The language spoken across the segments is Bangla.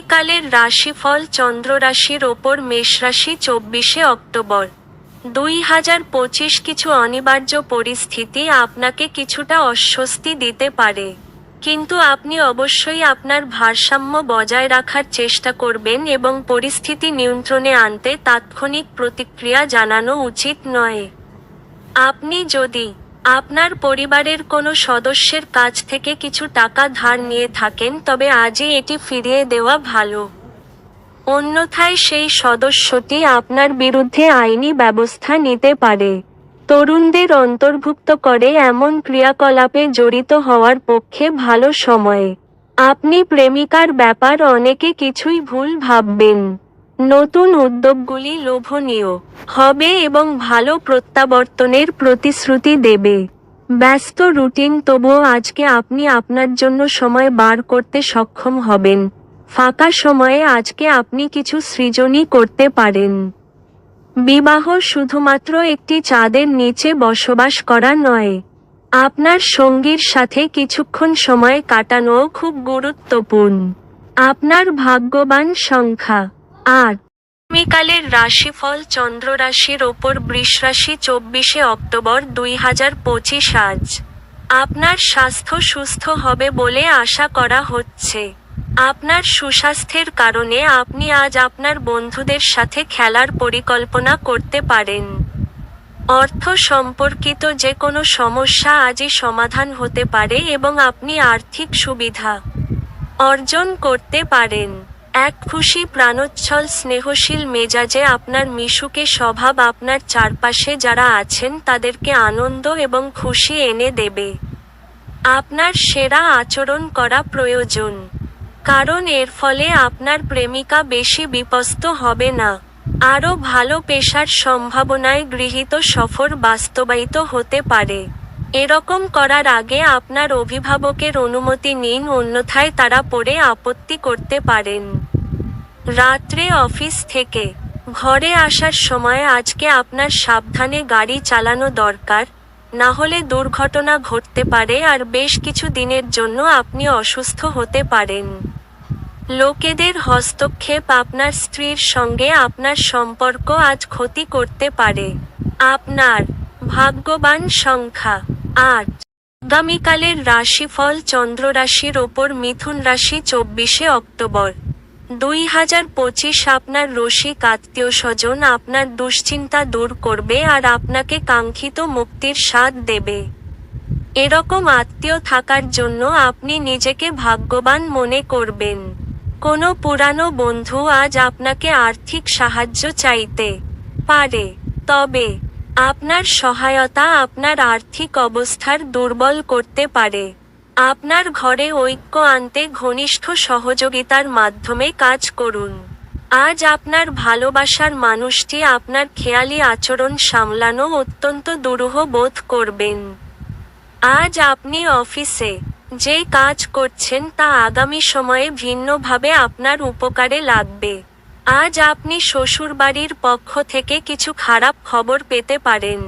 আগামীকালের রাশিফল চন্দ্র রাশির ওপর মেষ রাশি 24শে অক্টোবর 2025। কিছু অনিবার্য পরিস্থিতি আপনাকে কিছুটা অস্বস্তি দিতে পারে, কিন্তু আপনি অবশ্যই আপনার ভারসাম্য বজায় রাখার চেষ্টা করবেন এবং পরিস্থিতি নিয়ন্ত্রণে আনতে তাৎক্ষণিক প্রতিক্রিয়া জানানো উচিত নয়। আপনি যদি আপনার পরিবারের কোনো সদস্যের কাছ থেকে কিছু টাকা ধার নিয়ে থাকেন, তবে আজই এটি ফিরিয়ে দেওয়া ভালো। অন্যথায় সেই সদস্যটি আপনার বিরুদ্ধে আইনি ব্যবস্থা নিতে পারে। তরুণদের অন্তর্ভুক্ত করে এমন ক্রিয়াকলাপে জড়িত হওয়ার পক্ষে ভালো সময়। আপনি প্রেমিকার ব্যাপার অনেকে কিছুই ভুল ভাববেন। নতুন উদ্যোগগুলি লোভনীয় হবে এবং ভালো প্রত্যাবর্তনের প্রতিশ্রুতি দেবে। ব্যস্ত রুটিন, তবুও আজকে আপনি আপনার জন্য সময় বার করতে সক্ষম হবেন। ফাঁকা সময়ে আজকে আপনি কিছু সৃজনই করতে পারেন। বিবাহ শুধুমাত্র একটি চাঁদের নিচে বসবাস করা নয়, আপনার সঙ্গীর সাথে কিছুক্ষণ সময় কাটানোও খুব গুরুত্বপূর্ণ। আপনার ভাগ্যবান সংখ্যা 8। আগামীকালের রাশিফল চন্দ্র রাশির ওপর বৃষ রাশি 24শে অক্টোবর 2025। আজ আপনার স্বাস্থ্য সুস্থ হবে বলে আশা করা হচ্ছে। আপনার সুস্বাস্থ্যের কারণে আপনি আজ আপনার বন্ধুদের সাথে খেলার পরিকল্পনা করতে পারেন। অর্থ সম্পর্কিত যে কোনো সমস্যা আজই সমাধান হতে পারে এবং আপনি আর্থিক সুবিধা অর্জন করতে পারেন। এক খুশি প্রাণোচ্ছল স্নেহশীল মেজাজে আপনার মিশুকে স্বভাব আপনার চারপাশে যারা আছেন তাদেরকে আনন্দ এবং খুশি এনে দেবে। আপনার সেরা আচরণ করা প্রয়োজন, কারণ এর ফলে আপনার প্রেমিকা বেশি বিপস্ত হবে না। আরও ভালো পেশার সম্ভাবনায় গৃহীত সফর বাস্তবায়িত হতে পারে। এরকম করার আগে আপনার অভিভাবকের অনুমতি নিন, অন্যথায় তারা পরে আপত্তি করতে পারেন। রাত্রে অফিস থেকে ঘরে আসার সময় আজকে আপনার সাবধানে গাড়ি চালানো দরকার, না হলে দুর্ঘটনা ঘটতে পারে আর বেশ কিছু দিনের জন্য আপনি অসুস্থ হতে পারেন। লোকেদের হস্তক্ষেপ আপনার স্ত্রীর সঙ্গে আপনার সম্পর্ক আজ ক্ষতি করতে পারে। আপনার ভাগ্যবান সংখ্যা 8। আগামীকালের রাশিফল চন্দ্র রাশির ওপর মিথুন রাশি 24শে অক্টোবর 2025। আপনার রসিক আত্মীয় স্বজন আপনার দুশ্চিন্তা দূর করবে আর আপনাকে কাঙ্ক্ষিত মুক্তির স্বাদ দেবে। এরকম আত্মীয় থাকার জন্য আপনি নিজেকে ভাগ্যবান মনে করবেন। কোনো পুরানো বন্ধু আজ আপনাকে আর্থিক সাহায্য চাইতে পারে, তবে আপনার সহায়তা আপনার আর্থিক অবস্থার দুর্বল করতে পারে। আপনার ঘরে ঐক্য আনতে ঘনিষ্ঠ সহযোগিতার মাধ্যমে কাজ করুন। আজ আপনার ভালোবাসার মানুষটি আপনার খেয়ালি আচরণ সামলানো অত্যন্ত দুরূহ বোধ করবেন। আজ আপনি অফিসে যে কাজ করছেন তা আগামী সময়ে ভিন্নভাবে আপনার উপকারে লাগবে। আজ আপনি শ্বশুরবাড়ির পক্ষ থেকে কিছু খারাপ খবর পেতে পারেন,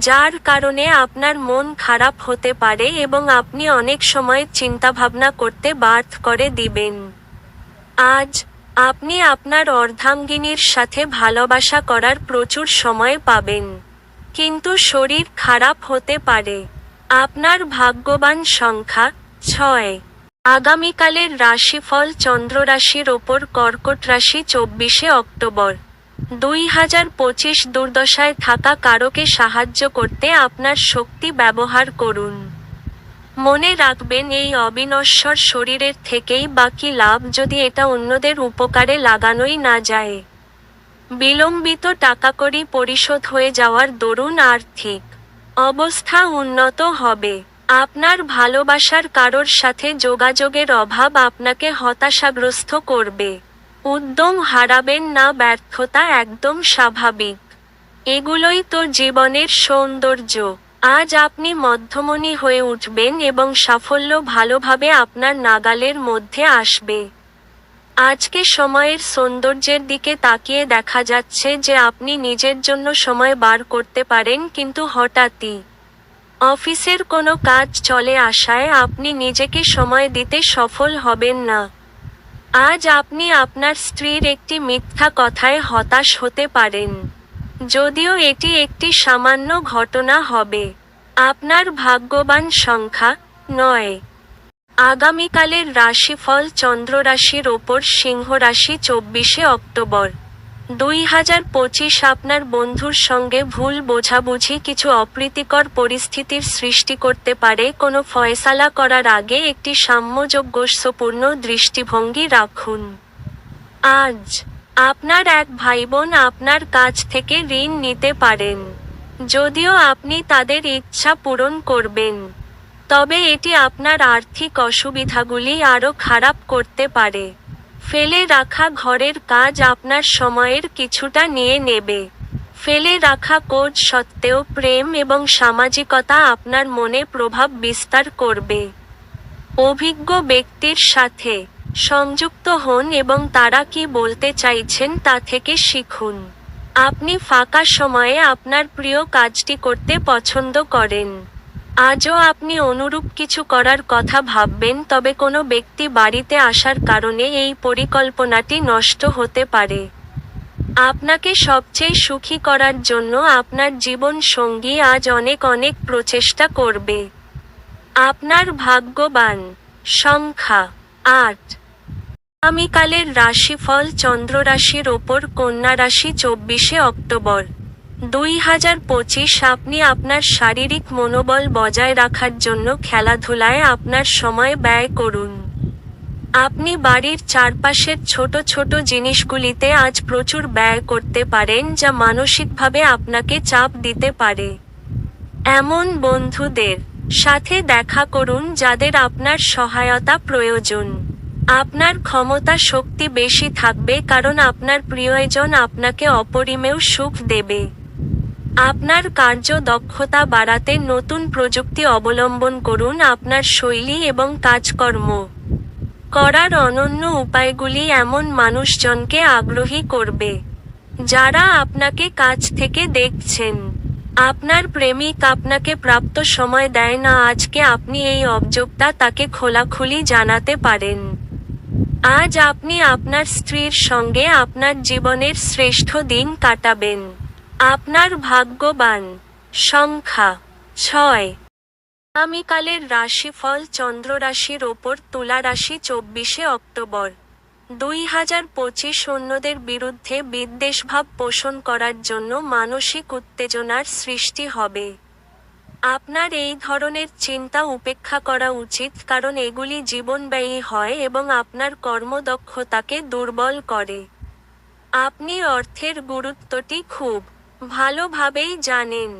যার কারণে আপনার মন খারাপ হতে পারে এবং আপনি অনেক সময় চিন্তাভাবনা করতে বাধ্য করে দিবেন। আজ আপনি আপনার অর্ধাঙ্গিনীর সাথে ভালোবাসা করার প্রচুর সময় পাবেন, কিন্তু শরীর খারাপ হতে পারে। আপনার ভাগ্যবান সংখ্যা 6। আগামীকালের রাশিফল চন্দ্র রাশির ওপর কর্কট রাশি 24শে অক্টোবর 2025। দুর্দশায় থাকা কারোকে সাহায্য করতে আপনার শক্তি ব্যবহার করুন। মনে রাখবেন, এই অবিনশ্বর শরীরের থেকেই বাকি লাভ যদি এটা অন্যদের উপকারে লাগানোই না যায়। বিলম্বিত টাকাকড়ি পরিশোধ হয়ে যাওয়ার দরুন আর্থিক অবস্থা উন্নত হবে। আপনার ভালোবাসার কারোর সাথে যোগাযোগের অভাব আপনাকে হতাশাগ্রস্ত করবে। উদ্যম হারাবেন না, ব্যর্থতা একদম স্বাভাবিক। এগুলোই তো জীবনের সৌন্দর্য। আজ আপনি মধ্যমণি হয়ে উঠবেন এবং সাফল্য ভালোভাবে আপনার নাগালের মধ্যে আসবে। আজকে সময়ের সৌন্দর্যের দিকে তাকিয়ে দেখা যাচ্ছে যে আপনি নিজের জন্য সময় বার করতে পারেন, কিন্তু হঠাৎই অফিসের কোনো কাজ চলে আসায় আপনি নিজেকে সময় দিতে সফল হবেন না। আজ আপনি আপনার স্ত্রীর একটি মিথ্যা কথায় হতাশ হতে পারেন। যদিও এটি একটি সামান্য ঘটনা হবে। আপনার ভাগ্যবান সংখ্যা 9। আগামীকালের রাশিফল চন্দ্র রাশির ওপর সিংহ রাশি 24শে অক্টোবর 2025। আপনার বন্ধুর সঙ্গে ভুল বোঝাবুঝি কিছু অপ্রীতিকর পরিস্থিতির সৃষ্টি করতে পারে। কোনো ফয়সালা করার আগে একটি সামঞ্জস্যপূর্ণ দৃষ্টিভঙ্গি রাখুন। আজ আপনার এক ভাইবোন আপনার কাছ থেকে ঋণ নিতে পারেন। যদিও আপনি তাদের ইচ্ছা পূরণ করবেন, তবে এটি আপনার আর্থিক অসুবিধাগুলি আরও খারাপ করতে পারে। ফেলে রাখা ঘরের কাজ আপনার সময়ের কিছুটা নিয়ে নেবে। ফেলে রাখা কাজ সত্ত্বেও প্রেম এবং সামাজিকতা আপনার মনে প্রভাব বিস্তার করবে। অভিজ্ঞ ব্যক্তির সাথে সংযুক্ত হন এবং তারা কি বলতে চাইছেন তা থেকে শিখুন। আপনি ফাঁকা সময়ে আপনার প্রিয় কাজটি করতে পছন্দ করেন। আজও আপনি অনুরূপ কিছু করার কথা ভাববেন, তবে কোনো ব্যক্তি বাড়িতে আসার কারণে এই পরিকল্পনাটি নষ্ট হতে পারে। আপনাকে সবচেয়ে সুখী করার জন্য আপনার জীবন সঙ্গী আজ অনেক অনেক প্রচেষ্টা করবে। আপনার ভাগ্যবান সংখ্যা 8। আগামীকালের রাশিফল চন্দ্র রাশির ওপর কন্যা রাশি 24শে অক্টোবর 2025। আপনি আপনার শারীরিক মনোবল বজায় রাখার জন্য খেলাধুলায় আপনার সময় ব্যয় করুন। আপনি বাড়ির চারপাশের ছোট ছোট জিনিসগুলিতে আজ প্রচুর ব্যয় করতে পারেন, যা মানসিকভাবে আপনাকে চাপ দিতে পারে। এমন বন্ধুদের সাথে দেখা করুন যাদের আপনার সহায়তা প্রয়োজন। আপনার ক্ষমতা শক্তি বেশি থাকবে কারণ আপনার প্রিয়জন আপনাকে অপরিমেয় সুখ দেবে। আপনার কার্যদক্ষতা বাড়াতে নতুন প্রযুক্তি অবলম্বন করুন। আপনার শৈলী এবং কাজকর্ম করার অনন্য উপায়গুলি এমন মানুষজনকে আগ্রহী করবে যারা আপনাকে কাছ থেকে দেখছেন। আপনার প্রেমিক আপনাকে প্রাপ্ত সময় দেয় না। আজকে আপনি এই অভিযোগটা তাকে খোলাখুলি জানাতে পারেন। আজ আপনি আপনার স্ত্রীর সঙ্গে আপনার জীবনের শ্রেষ্ঠ দিন কাটাবেন। আপনার ভাগ্যবান সংখ্যা 6। আগামীকালের রাশিফল চন্দ্র রাশির ওপর তুলা রাশি 24শে অক্টোবর 2025। অন্যদের বিরুদ্ধে বিদ্বেষভাব পোষণ করার জন্য মানসিক উত্তেজনার সৃষ্টি হবে। আপনার এই ধরনের চিন্তা উপেক্ষা করা উচিত, কারণ এগুলি জীবনব্যয়ী হয় এবং আপনার কর্মদক্ষতাকে দুর্বল করে। আপনি অর্থের গুরুত্বটি খুব ভালোভাবেই জানেন,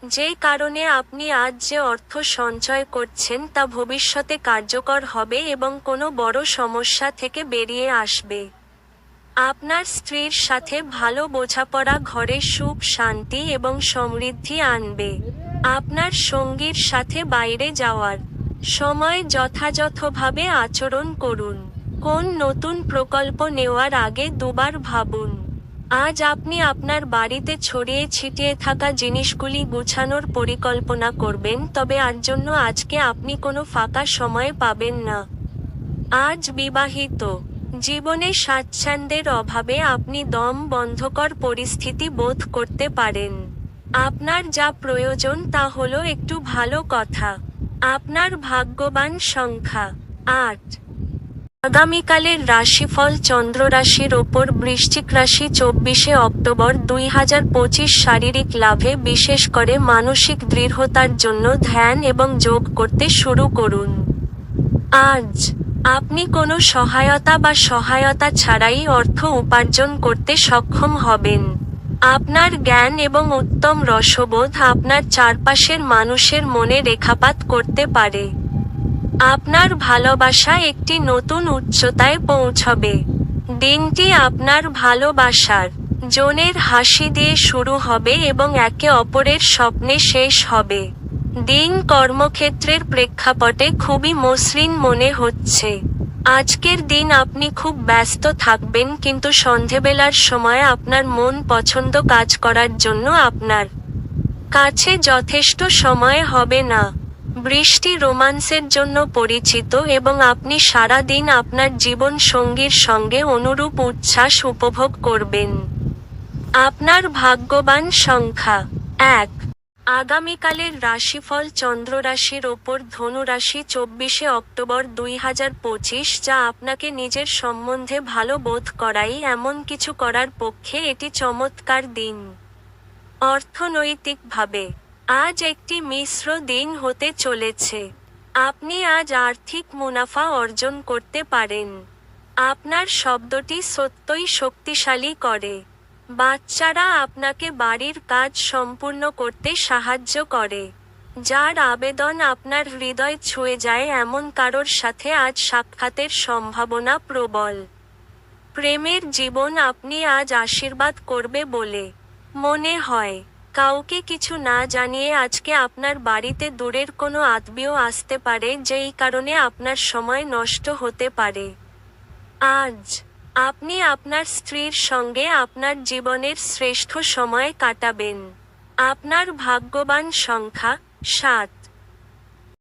যে কারণে আপনি আজ যে অর্থ সঞ্চয় করছেন তা ভবিষ্যতে কার্যকর হবে এবং কোনো বড় সমস্যা থেকে বেরিয়ে আসবে। আপনার স্ত্রীর সাথে ভালো বোঝাপড়া ঘরে সুখ শান্তি এবং সমৃদ্ধি আনবে। আপনার সঙ্গীর সাথে বাইরে যাওয়ার সময় যথাযথভাবে আচরণ করুন। কোন নতুন প্রকল্প নেওয়ার আগে দুবার ভাবুন। আজ আপনি আপনার বাড়িতে ছড়িয়ে ছিটিয়ে থাকা জিনিসগুলি গুছানোর পরিকল্পনা করবেন, তবে আর জন্য আজকে আপনি কোনো ফাঁকা সময় পাবেন না। আজ বিবাহিত জীবনে স্বাচ্ছন্দ্যের অভাবে আপনি দম বন্ধকর পরিস্থিতি বোধ করতে পারেন। আপনার যা প্রয়োজন তা হলো একটু ভালো কথা। আপনার ভাগ্যবান সংখ্যা 8। আগামীকালের রাশিফল চন্দ্র রাশির ওপর বৃশ্চিক রাশি 24শে অক্টোবর 2025। শারীরিক লাভে, বিশেষ করে মানসিক দৃঢ়তার জন্য ধ্যান এবং যোগ করতে শুরু করুন। আজ আপনি কোনো সহায়তা ছাড়াই অর্থ উপার্জন করতে সক্ষম হবেন। আপনার জ্ঞান এবং উত্তম রসবোধ আপনার চারপাশের মানুষের মনে রেখাপাত করতে পারে। আপনার ভালোবাসা একটি নতুন উচ্চতায় পৌঁছবে। দিনটি আপনার ভালোবাসার জনের হাসি দিয়ে শুরু হবে এবং একে অপরের স্বপ্নে শেষ হবে। দিন কর্মক্ষেত্রের প্রেক্ষাপটে খুবই মসৃণ মনে হচ্ছে। আজকের দিন আপনি খুব ব্যস্ত থাকবেন, কিন্তু সন্ধেবেলার সময় আপনার মন পছন্দ কাজ করার জন্য আপনার কাছে যথেষ্ট সময় হবে না। বৃষ্টি রোমান্সের জন্য পরিচিত এবং আপনি সারা দিন আপনার জীবন সঙ্গীর সঙ্গে অনুরূপ উচ্ছ্বাস উপভোগ করবেন। আপনার ভাগ্যবান সংখ্যা 1। আগামীকালের রাশিফল চন্দ্র রাশির ওপর ধনু রাশি 24শে অক্টোবর 2025, যা আপনাকে নিজের সম্বন্ধে ভালো বোধ করাই এমন কিছু করার পক্ষে এটি চমৎকার দিন। অর্থনৈতিকভাবে আজ একটি মিশ্র দিন হতে চলেছে। আপনি আজ আর্থিক মুনাফা অর্জন করতে পারেন। আপনার শব্দটি সত্যই শক্তিশালী করে। বাচ্চারা আপনাকে বাড়ির কাজ সম্পূর্ণ করতে সাহায্য করে। যার আবেদন আপনার হৃদয় ছুঁয়ে যায় এমন কারোর সাথে আজ সাক্ষাতের সম্ভাবনা প্রবল। প্রেমের জীবন আপনি আজ আশীর্বাদ করবে বলে মনে হয়। কাউকে কিছু না জানিয়ে আজকে আপনার বাড়িতে দূরের কোনো আত্মীয় আসতে পারে, যেই কারণে আপনার সময় নষ্ট হতে পারে। আজ আপনি আপনার স্ত্রীর সঙ্গে আপনার জীবনের শ্রেষ্ঠ সময় কাটাবেন। আপনার ভাগ্যবান সংখ্যা 7।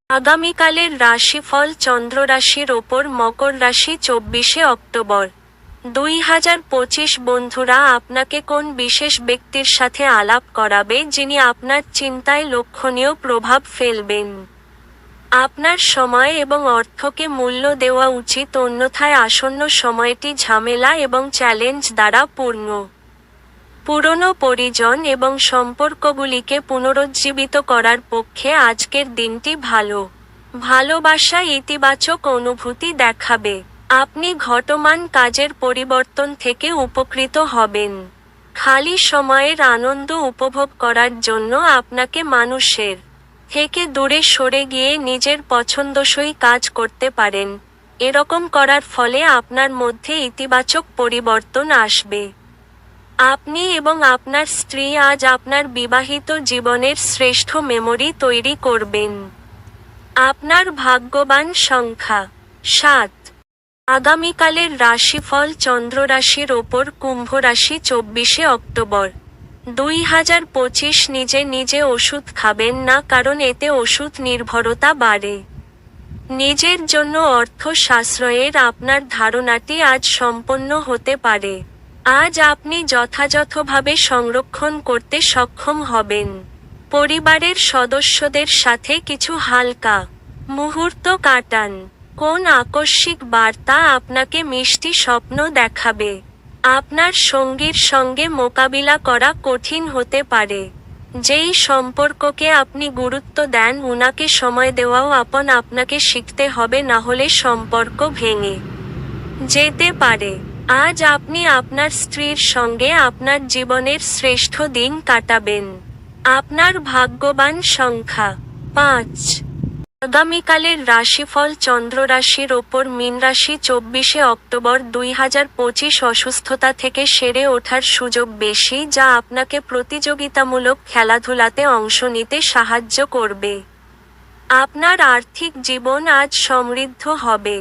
আগামীকালের রাশিফল চন্দ্র রাশির ওপর মকর রাশি 24শে অক্টোবর 2025। বন্ধুরা, আপনাকে কোন বিশেষ ব্যক্তির সাথে আলাপ করাবে যিনি আপনার চিন্তায় লক্ষণীয় প্রভাব ফেলবেন। আপনার সময় এবং অর্থকে মূল্য দেওয়া উচিত, অন্যথায় আসন্ন সময়টি ঝামেলা এবং চ্যালেঞ্জ দ্বারা পূর্ণ। পুরনো পরিজন এবং সম্পর্কগুলিকে পুনরুজ্জীবিত করার পক্ষে আজকের দিনটি ভালো। ভালোবাসা ইতিবাচক অনুভূতি দেখাবে। আপনি ঘটমান কাজের পরিবর্তন থেকে উপকৃত হবেন। খালি সময়ের আনন্দ উপভোগ করার জন্য আপনাকে মানুষের থেকে দূরে সরে গিয়ে নিজের পছন্দসই কাজ করতে পারেন। এরকম করার ফলে আপনার মধ্যে ইতিবাচক পরিবর্তন আসবে। আপনি এবং আপনার স্ত্রী আজ আপনার বিবাহিত জীবনের শ্রেষ্ঠ মেমরি তৈরি করবেন। আপনার ভাগ্যবান সংখ্যা 7। আগামীকালের রাশিফল চন্দ্র রাশির ওপর কুম্ভ রাশি 24শে অক্টোবর 2025। নিজে নিজে ওষুধ খাবেন না, কারণ এতে ওষুধ নির্ভরতা বাড়ে। নিজের জন্য অর্থ সাশ্রয়ের আপনার ধারণাটি আজ সম্পন্ন হতে পারে। আজ আপনি যথাযথভাবে সংরক্ষণ করতে সক্ষম হবেন। পরিবারের সদস্যদের সাথে কিছু হালকা মুহূর্ত কাটান। কোন আকস্মিক বার্তা আপনাকে মিষ্টি স্বপ্ন দেখাবে। আপনার সঙ্গীর সঙ্গে মোকাবিলা করা কঠিন হতে পারে। যেই সম্পর্ককে আপনি গুরুত্ব দেন উনাকে সময় দেওয়াও আপনাকে শিখতে হবে, না হলে সম্পর্ক ভেঙে যেতে পারে। আজ আপনি আপনার স্ত্রীর সঙ্গে আপনার জীবনের শ্রেষ্ঠ দিন কাটাবেন। আপনার ভাগ্যবান সংখ্যা 5। আগামীকালের রাশিফল চন্দ্র রাশির ওপর মীন রাশি 24শে অক্টোবর 2025। অসুস্থতা থেকে সেরে ওঠার সুযোগ বেশি, যা আপনাকে প্রতিযোগিতামূলক খেলাধুলাতে অংশ নিতে সাহায্য করবে। আপনার আর্থিক জীবন আজ সমৃদ্ধ হবে।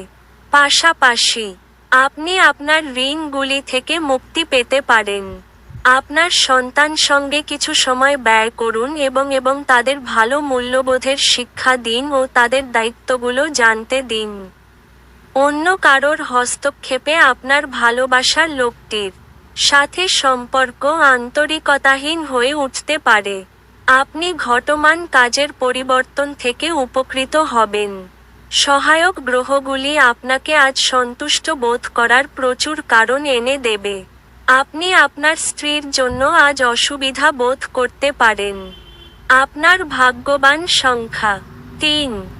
পাশাপাশি আপনি আপনার ঋণগুলি থেকে মুক্তি পেতে পারেন। আপনার সন্তান সঙ্গে কিছু সময় ব্যয় করুন এবং তাদের ভালো মূল্যবোধের শিক্ষা দিন ও তাদের দায়িত্বগুলো জানতে দিন। অন্য কারোর হস্তক্ষেপে আপনার ভালোবাসার লোকটির সাথে সম্পর্ক আন্তরিকতাহীন হয়ে উঠতে পারে। আপনি ঘটমান কাজের পরিবর্তন থেকে উপকৃত হবেন। সহায়ক গ্রহগুলি আপনাকে আজ সন্তুষ্ট বোধ করার প্রচুর কারণ এনে দেবে। আপনি আপনার স্ত্রীর জন্য আজ অসুবিধা বোধ করতে পারেন। আপনার ভাগ্যবান সংখ্যা 3।